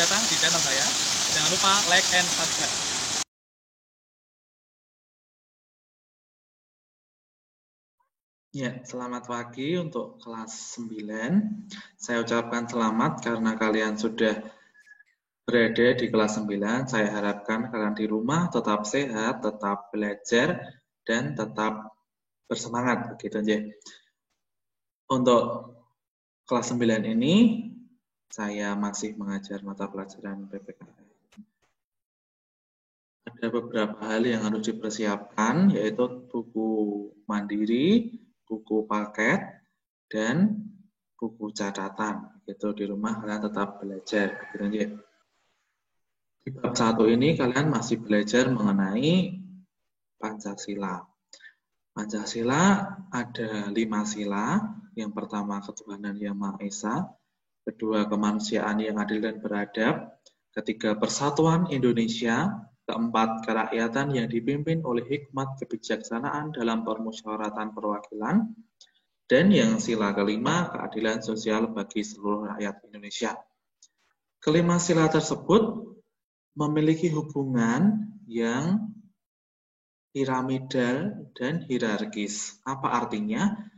datang di channel saya. Jangan lupa like and subscribe. Ya, selamat pagi untuk kelas 9. Saya ucapkan selamat karena kalian sudah berada di kelas 9. Saya harapkan kalian di rumah tetap sehat, tetap belajar, dan tetap bersemangat. Begitu aja. Untuk kelas 9 ini, saya masih mengajar mata pelajaran PPKN. Ada beberapa hal yang harus dipersiapkan, yaitu buku mandiri, buku paket, dan buku catatan. Itu di rumah kalian tetap belajar. Begitu aja. Di bab 1 ini kalian masih belajar mengenai Pancasila. Pancasila ada 5 sila. Yang pertama ketuhanan yang Maha Esa, kedua kemanusiaan yang adil dan beradab, ketiga persatuan Indonesia, keempat kerakyatan yang dipimpin oleh hikmat kebijaksanaan dalam permusyawaratan perwakilan, dan yang sila kelima keadilan sosial bagi seluruh rakyat Indonesia. Kelima sila tersebut memiliki hubungan yang piramidal dan hierarkis. Apa artinya?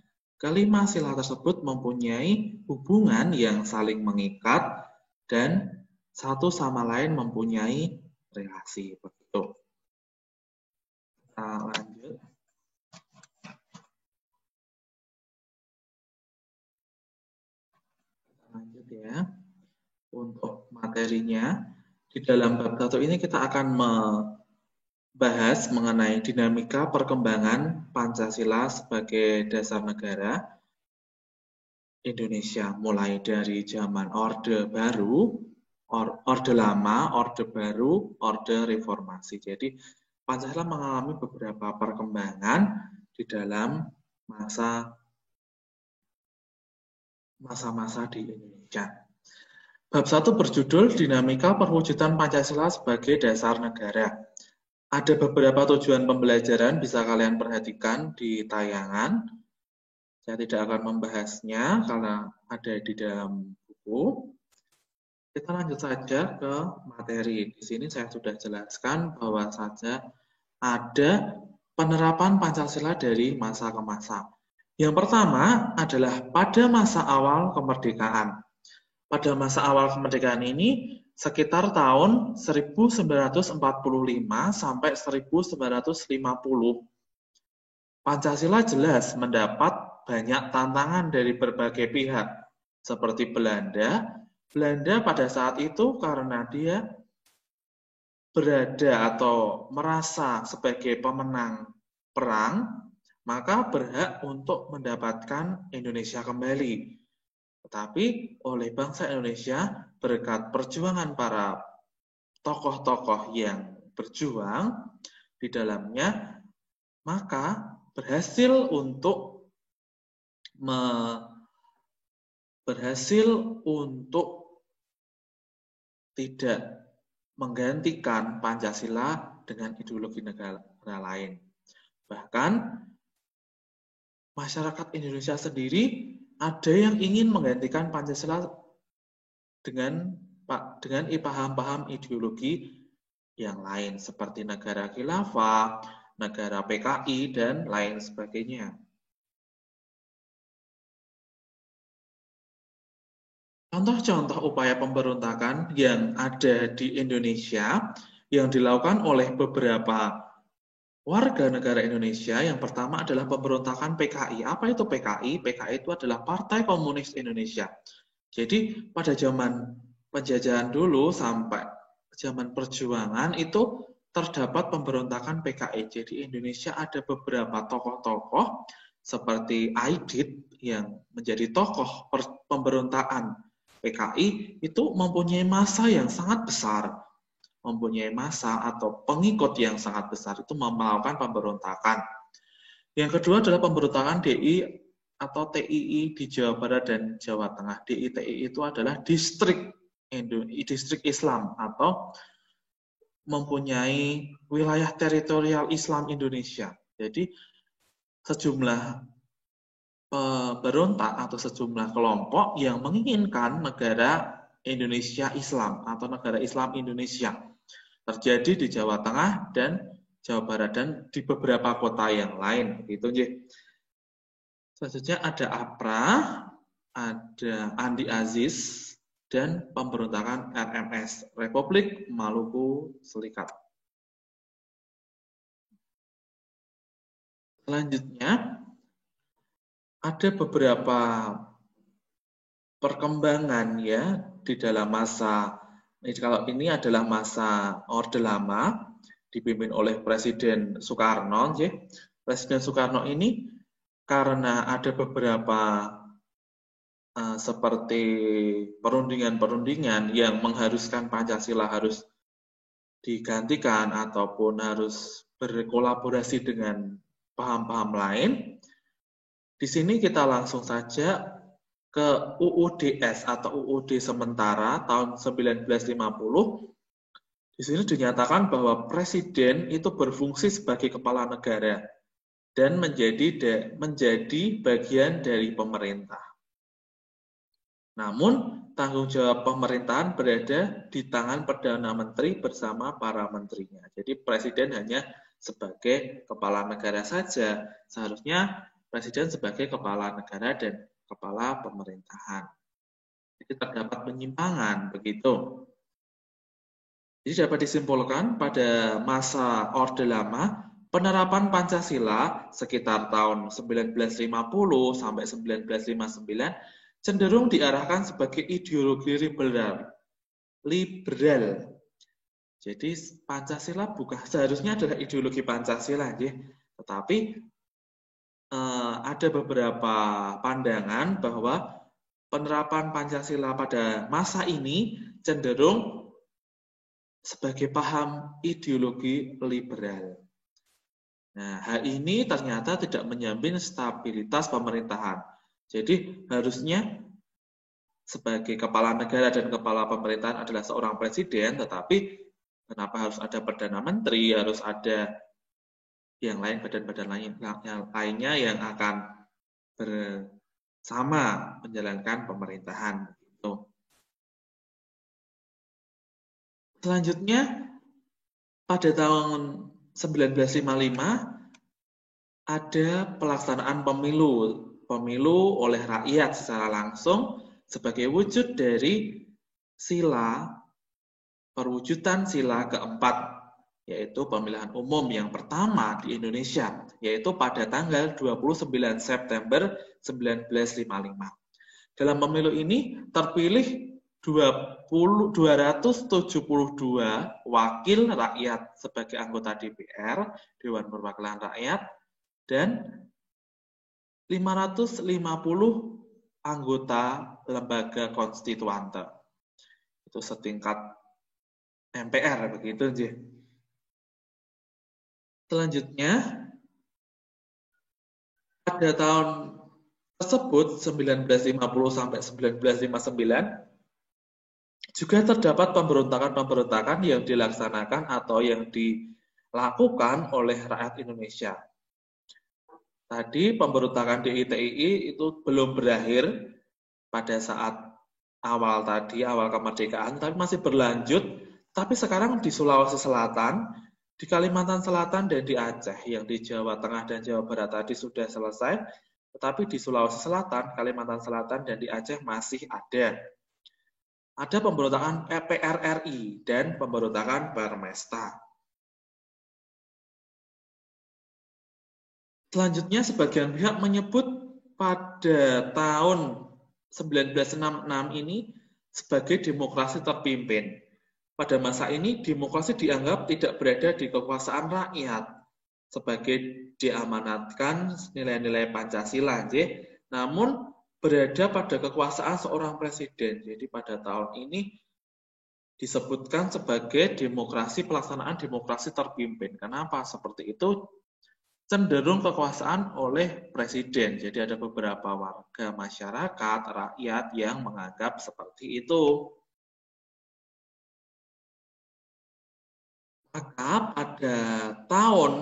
Kelima sila tersebut mempunyai hubungan yang saling mengikat dan satu sama lain mempunyai relasi. Begitu. Kita lanjut. Lanjut ya. Untuk materinya, di dalam bab 1 ini kita akan bahas mengenai dinamika perkembangan Pancasila sebagai dasar negara Indonesia, mulai dari zaman Orde Baru, Orde Lama, Orde Baru, Orde Reformasi. Jadi Pancasila mengalami beberapa perkembangan di dalam masa-masa di Indonesia. Bab 1 berjudul Dinamika Perwujudan Pancasila sebagai Dasar Negara. Ada beberapa tujuan pembelajaran bisa kalian perhatikan di tayangan. Saya tidak akan membahasnya karena ada di dalam buku. Kita lanjut saja ke materi. Di sini saya sudah jelaskan bahwa saja ada penerapan Pancasila dari masa ke masa. Yang pertama adalah pada masa awal kemerdekaan. Pada masa awal kemerdekaan ini sekitar tahun 1945 sampai 1950. Pancasila jelas mendapat banyak tantangan dari berbagai pihak, seperti Belanda. Belanda pada saat itu karena dia berada atau merasa sebagai pemenang perang, maka berhak untuk mendapatkan Indonesia kembali. Tetapi oleh bangsa Indonesia, berkat perjuangan para tokoh-tokoh yang berjuang di dalamnya, maka berhasil untuk tidak menggantikan Pancasila dengan ideologi negara lain. Bahkan masyarakat Indonesia sendiri ada yang ingin menggantikan Pancasila dengan paham-paham ideologi yang lain seperti negara khilafah, negara PKI, dan lain sebagainya. Contoh-contoh upaya pemberontakan yang ada di Indonesia yang dilakukan oleh beberapa warga negara Indonesia, yang pertama adalah pemberontakan PKI. Apa itu PKI? PKI itu adalah Partai Komunis Indonesia. Jadi pada zaman penjajahan dulu sampai zaman perjuangan itu terdapat pemberontakan PKI. Jadi Indonesia ada beberapa tokoh-tokoh seperti Aidit yang menjadi tokoh pemberontakan PKI itu mempunyai massa yang sangat besar. Mempunyai massa atau pengikut yang sangat besar itu melakukan pemberontakan. Yang kedua adalah pemberontakan DI atau TII di Jawa Barat dan Jawa Tengah. DI TII itu adalah distrik Islam atau mempunyai wilayah teritorial Islam Indonesia. Jadi sejumlah pemberontak atau sejumlah kelompok yang menginginkan negara Indonesia Islam atau negara Islam Indonesia. Terjadi di Jawa Tengah dan Jawa Barat dan di beberapa kota yang lain. Begitu, Nggih. Selanjutnya ada APRA, ada Andi Aziz, dan pemberontakan RMS, Republik Maluku Serikat. Selanjutnya, ada beberapa perkembangan ya di dalam masa, kalau ini adalah masa Orde Lama, dipimpin oleh Presiden Soekarno. Presiden Soekarno ini karena ada beberapa seperti perundingan-perundingan yang mengharuskan Pancasila harus digantikan ataupun harus berkolaborasi dengan paham-paham lain. Di sini kita langsung saja ke UUDS atau UUD sementara tahun 1950. Di sini dinyatakan bahwa presiden itu berfungsi sebagai kepala negara dan menjadi bagian dari pemerintah. Namun, tanggung jawab pemerintahan berada di tangan Perdana Menteri bersama para menterinya. Jadi presiden hanya sebagai kepala negara saja. Seharusnya presiden sebagai kepala negara dan kepala pemerintahan. Jadi terdapat penyimpangan, begitu. Jadi dapat disimpulkan pada masa Orde Lama, penerapan Pancasila sekitar tahun 1950 sampai 1959 cenderung diarahkan sebagai ideologi liberal. Jadi Pancasila bukan seharusnya adalah ideologi Pancasila, tetapi ada beberapa pandangan bahwa penerapan Pancasila pada masa ini cenderung sebagai paham ideologi liberal. Nah, hal ini ternyata tidak menjamin stabilitas pemerintahan. Jadi harusnya sebagai kepala negara dan kepala pemerintahan adalah seorang presiden, tetapi kenapa harus ada Perdana Menteri, harus ada yang lain, badan-badan lainnya yang akan bersama menjalankan pemerintahan. Selanjutnya, pada tahun 1955 ada pelaksanaan pemilu oleh rakyat secara langsung sebagai wujud dari perwujudan sila keempat, yaitu pemilihan umum yang pertama di Indonesia, yaitu pada tanggal 29 September 1955. Dalam pemilu ini terpilih 272 wakil rakyat sebagai anggota DPR, Dewan Perwakilan Rakyat, dan 550 anggota lembaga konstituante. Itu setingkat MPR, begitu, J. Selanjutnya, pada tahun tersebut, 1950 sampai 1959, juga terdapat pemberontakan-pemberontakan yang dilaksanakan atau yang dilakukan oleh rakyat Indonesia. Tadi pemberontakan DITII itu belum berakhir pada saat awal kemerdekaan, tapi masih berlanjut. Tapi sekarang di Sulawesi Selatan, di Kalimantan Selatan, dan di Aceh, yang di Jawa Tengah dan Jawa Barat tadi sudah selesai, tetapi di Sulawesi Selatan, Kalimantan Selatan, dan di Aceh masih ada. Ada pemberontakan PRRI dan pemberontakan Barmesta. Selanjutnya, sebagian pihak menyebut pada tahun 1966 ini sebagai demokrasi terpimpin. Pada masa ini, demokrasi dianggap tidak berada di kekuasaan rakyat, sebagai diamanatkan nilai-nilai Pancasila, namun berada pada kekuasaan seorang presiden. Jadi pada tahun ini disebutkan sebagai pelaksanaan demokrasi terpimpin. Kenapa seperti itu? Cenderung kekuasaan oleh presiden. Jadi ada beberapa warga masyarakat, rakyat yang menganggap seperti itu. Maka pada tahun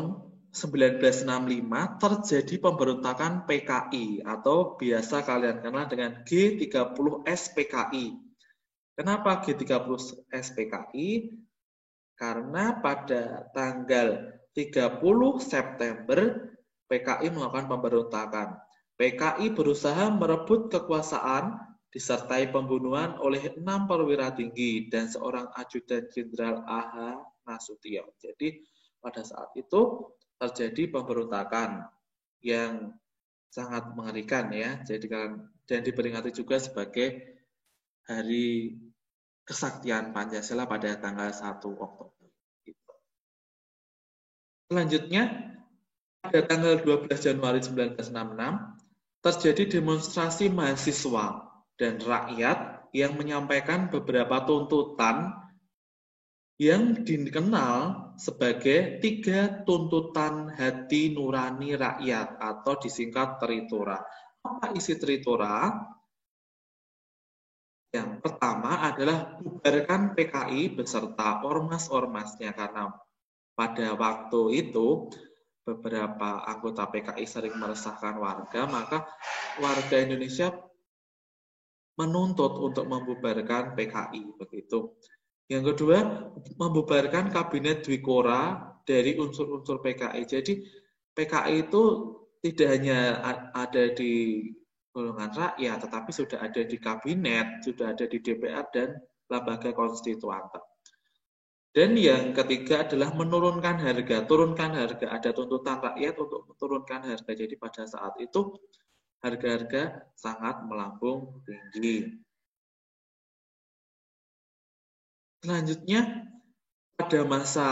1965 terjadi pemberontakan PKI atau biasa kalian kenal dengan G30S PKI, Kenapa G30 SPKI? Karena pada tanggal 30 September PKI melakukan pemberontakan. PKI berusaha merebut kekuasaan disertai pembunuhan oleh 6 perwira tinggi dan seorang ajudan Jenderal A.H. Nasution. Jadi pada saat itu terjadi pemberontakan yang sangat mengerikan ya. Jadi dan diperingati juga sebagai Hari Kesaktian Pancasila pada tanggal 1 Oktober. Selanjutnya, pada tanggal 12 Januari 1966, terjadi demonstrasi mahasiswa dan rakyat yang menyampaikan beberapa tuntutan yang dikenal sebagai 3 tuntutan hati nurani rakyat atau disingkat Tritora. Apa isi Tritora? Yang pertama adalah bubarkan PKI beserta ormas-ormasnya, karena pada waktu itu beberapa anggota PKI sering meresahkan warga, maka warga Indonesia menuntut untuk membubarkan PKI begitu. Yang kedua, membubarkan kabinet Dwikora dari unsur-unsur PKI. Jadi PKI itu tidak hanya ada di golongan rakyat, tetapi sudah ada di kabinet, sudah ada di DPR dan lembaga konstituante. Dan yang ketiga adalah menurunkan harga, turunkan harga. Ada tuntutan rakyat untuk menurunkan harga. Jadi pada saat itu harga-harga sangat melambung tinggi. Selanjutnya, pada masa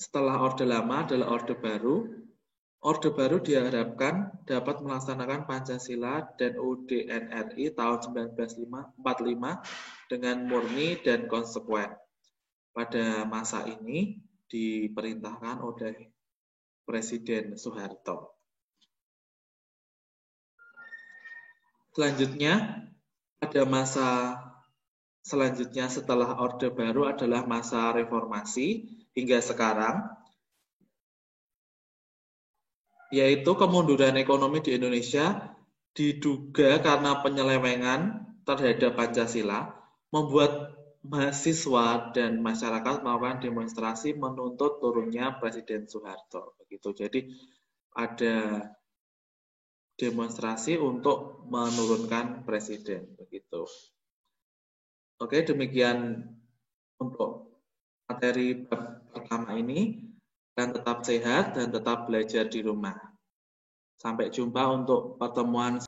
setelah Orde Lama adalah Orde Baru. Orde Baru diharapkan dapat melaksanakan Pancasila dan UUD NRI tahun 1945 dengan murni dan konsekuen. Pada masa ini diperintahkan oleh Presiden Soeharto. Selanjutnya, pada masa selanjutnya setelah Orde Baru adalah masa reformasi hingga sekarang, yaitu kemunduran ekonomi di Indonesia diduga karena penyelewengan terhadap Pancasila, membuat mahasiswa dan masyarakat melakukan demonstrasi menuntut turunnya Presiden Soeharto. Begitu. Jadi ada demonstrasi untuk menurunkan presiden. Begitu. Oke, demikian untuk materi pertama ini. Dan tetap sehat dan tetap belajar di rumah. Sampai jumpa untuk pertemuan